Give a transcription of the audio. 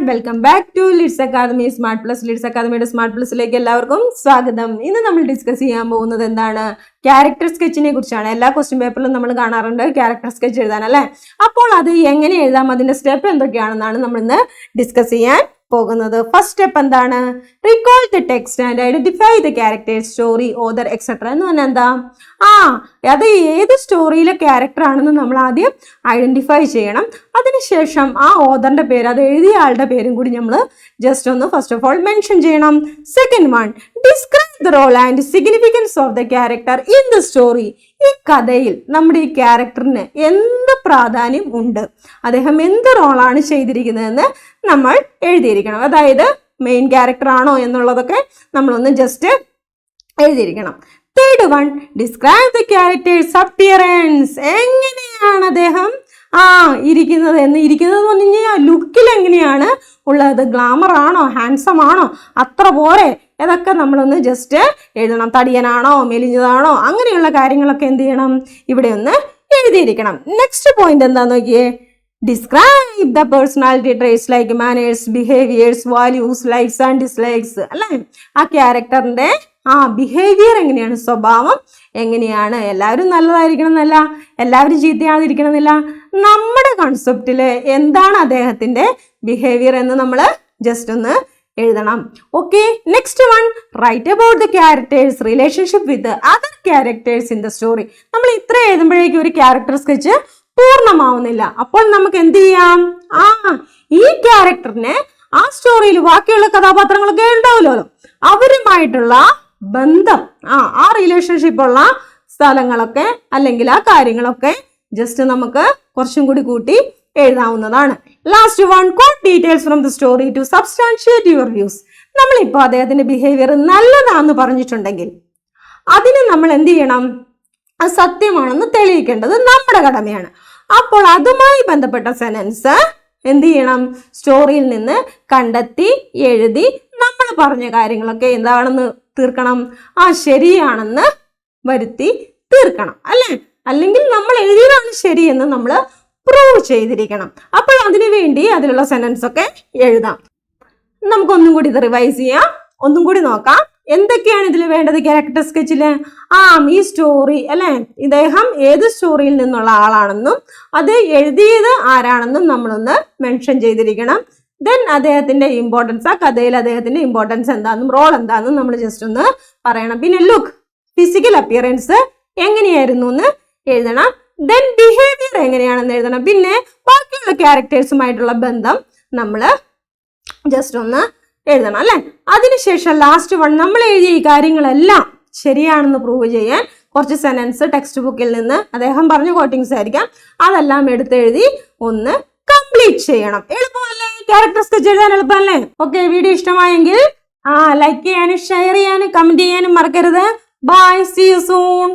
Welcome back to Lids academy smart plus. Lids അക്കാദമിയുടെ smart പ്ലസിലേക്ക് എല്ലാവർക്കും സ്വാഗതം. ഇന്ന് നമ്മൾ ഡിസ്കസ് ചെയ്യാൻ പോകുന്നത് എന്താണ്? ക്യാരക്ടർ സ്കെച്ചിനെ കുറിച്ചാണ്. എല്ലാ ക്വസ്റ്റ്യൻ പേപ്പറിലും നമ്മൾ കാണാറുണ്ട് ക്യാരക്ടർ സ്കെച്ച് എഴുതാൻ, അല്ലേ? അപ്പോൾ അത് എങ്ങനെ എഴുതാം, അതിന്റെ സ്റ്റെപ്പ് എന്തൊക്കെയാണെന്നാണ് നമ്മൾ ഇന്ന് ഡിസ്കസ് ചെയ്യാൻ പോകുന്നത്. ഫസ്റ്റ് സ്റ്റെപ്പ് എന്താണ്? Recall the text and identify the characters, story, other etcetera എന്ന് പറഞ്ഞാൽ എന്താ? അത് ഏത് സ്റ്റോറിയിലെ ക്യാരക്ടർ ആണെന്ന് നമ്മൾ ആദ്യം ഐഡന്റിഫൈ ചെയ്യണം. അതിനുശേഷം ആ ഓദറിന്റെ പേര്, അത് എഴുതിയ ആളുടെ പേരും കൂടി നമ്മൾ ജസ്റ്റ് ഒന്ന് ഫസ്റ്റ് ഓഫ് ഓൾ മെൻഷൻ ചെയ്യണം. Second one, describe the role and significance of the character in the story. ഈ കഥയിൽ നമ്മുടെ ഈ ക്യാരക്ടറിന് എന്ത് പ്രാധാന്യം ഉണ്ട്, അദ്ദേഹം എന്ത് റോളാണ് ചെയ്തിരിക്കുന്നതെന്ന് നമ്മൾ എഴുതിയിരിക്കണം. അതായത് മെയിൻ ക്യാരക്ടർ ആണോ എന്നുള്ളതൊക്കെ നമ്മളൊന്ന് ജസ്റ്റ് എഴുതിയിരിക്കണം. Third one, describe the character's appearance. എങ്ങനെയാണ് അദ്ദേഹം ഇരിക്കുന്നത് എന്ന് പറഞ്ഞു കഴിഞ്ഞാൽ ലുക്കിൽ എങ്ങനെയാണ് ഉള്ളത്, ഗ്ലാമർ ആണോ, ഹാൻസം ആണോ, അത്ര പോരെ, ഇതൊക്കെ നമ്മളൊന്ന് ജസ്റ്റ് എഴുതണം. തടിയനാണോ, മെലിഞ്ഞതാണോ, അങ്ങനെയുള്ള കാര്യങ്ങളൊക്കെ എന്ത് ചെയ്യണം, ഇവിടെ ഒന്ന് എഴുതിയിരിക്കണം. നെക്സ്റ്റ് പോയിന്റ് എന്താന്ന് നോക്കിയേ, describe the personality traits like manners, behaviours, values, likes and dislikes, അല്ലേ? ആ ക്യാരക്ടറിന്റെ ബിഹേവിയർ എങ്ങനെയാണ്, സ്വഭാവം എങ്ങനെയാണ്. എല്ലാവരും നല്ലതായിരിക്കണം എന്നല്ല, എല്ലാവരും ചീത്തയാതിരിക്കണം എന്നില്ല. നമ്മുടെ കൺസെപ്റ്റില് എന്താണ് അദ്ദേഹത്തിന്റെ ബിഹേവിയർ എന്ന് നമ്മൾ ജസ്റ്റ് ഒന്ന് എഴുതണം. Okay, next one, write about the characters relationship with other characters in the story. നമ്മൾ ഇത്ര എഴുതുമ്പോഴേക്കും ഒരു ക്യാരക്ടർ സ്കെച്ച് പൂർണ്ണമാവുന്നില്ല. അപ്പോൾ നമുക്ക് എന്ത് ചെയ്യാം, ഈ ക്യാരക്ടറിനെ ആ സ്റ്റോറിയിൽ ബാക്കിയുള്ള കഥാപാത്രങ്ങളൊക്കെ ഉണ്ടാവില്ലല്ലോ, അവരുമായിട്ടുള്ള ബന്ധം, ആ റിലേഷൻഷിപ്പ് ഉള്ള സ്ഥലങ്ങളൊക്കെ അല്ലെങ്കിൽ ആ കാര്യങ്ങളൊക്കെ ജസ്റ്റ് നമുക്ക് കുറച്ചും കൂടി കൂട്ടി എഴുതാവുന്നതാണ്. Last one, quote details from the story to substantiate your views. നമ്മളിപ്പോൾ അദ്ദേഹത്തിന്റെ ബിഹേവിയർ നല്ലതാണെന്ന് പറഞ്ഞിട്ടുണ്ടെങ്കിൽ അതിന് നമ്മൾ എന്ത് ചെയ്യണം, അത് സത്യമാണെന്ന് തെളിയിക്കേണ്ടത് നമ്മുടെ കടമയാണ്. അപ്പോൾ അതുമായി ബന്ധപ്പെട്ട സെനൻസ് എന്ത് ചെയ്യണം, സ്റ്റോറിയിൽ നിന്ന് കണ്ടെത്തി എഴുതി നമ്മൾ പറഞ്ഞ കാര്യങ്ങളൊക്കെ എന്താണെന്ന് തീർക്കണം, ശരിയാണെന്ന് വരുത്തി തീർക്കണം, അല്ലേ? അല്ലെങ്കിൽ നമ്മൾ എഴുതിയതാണ് ശരിയെന്ന് നമ്മൾ പ്രൂവ് ചെയ്തിരിക്കണം. അപ്പോൾ അതിനു വേണ്ടി അതിലുള്ള സെനൻസ് ഒക്കെ എഴുതാം. നമുക്കൊന്നും കൂടി ഇത് റിവൈസ് ചെയ്യാം, ഒന്നും കൂടി നോക്കാം. എന്തൊക്കെയാണ് ഇതിൽ വേണ്ടത് ക്യാരക്ടർ സ്കെച്ചില്? ഈ സ്റ്റോറി, അല്ലെ, ഇദ്ദേഹം ഏത് സ്റ്റോറിയിൽ നിന്നുള്ള ആളാണെന്നും അത് എഴുതിയത് ആരാണെന്നും നമ്മളൊന്ന് മെൻഷൻ ചെയ്തിരിക്കണം. ദെൻ അദ്ദേഹത്തിന്റെ ഇമ്പോർട്ടൻസ്, ആ കഥയിൽ അദ്ദേഹത്തിന്റെ ഇമ്പോർട്ടൻസ് എന്താണെന്നും റോൾ എന്താണെന്നും നമ്മൾ ജസ്റ്റ് ഒന്ന് പറയണം. പിന്നെ ലുക്ക്, ഫിസിക്കൽ അപ്പിയറൻസ് എങ്ങനെയായിരുന്നു എന്ന് എഴുതണം. ദെൻ ബിഹേവിയർ എങ്ങനെയാണെന്ന് എഴുതണം. പിന്നെ ബാക്കിയുള്ള ക്യാരക്ടേഴ്സുമായിട്ടുള്ള ബന്ധം നമ്മൾ ജസ്റ്റ് ഒന്ന് എഴുതണം, അല്ലെ? അതിനുശേഷം ലാസ്റ്റ് വൺ, നമ്മൾ എഴുതിയ ഈ കാര്യങ്ങളെല്ലാം ശരിയാണെന്ന് പ്രൂവ് ചെയ്യാൻ കുറച്ച് സെനൻസ് ടെക്സ്റ്റ് ബുക്കിൽ നിന്ന് അദ്ദേഹം പറഞ്ഞ കോട്ടിങ്സ് ആയിരിക്കാം, അതെല്ലാം എടുത്തെഴുതി ഒന്ന് കംപ്ലീറ്റ് ചെയ്യണം. എളുപ്പമല്ലേ? ക്യാരക്ടർ സ്കെച്ച് എഴുതാൻ എളുപ്പമല്ലേ? ഓക്കെ, വീഡിയോ ഇഷ്ടമായെങ്കിൽ ലൈക്ക് ചെയ്യാനും ഷെയർ ചെയ്യാനും കമന്റ് ചെയ്യാനും മറക്കരുത്. Bye, see you soon.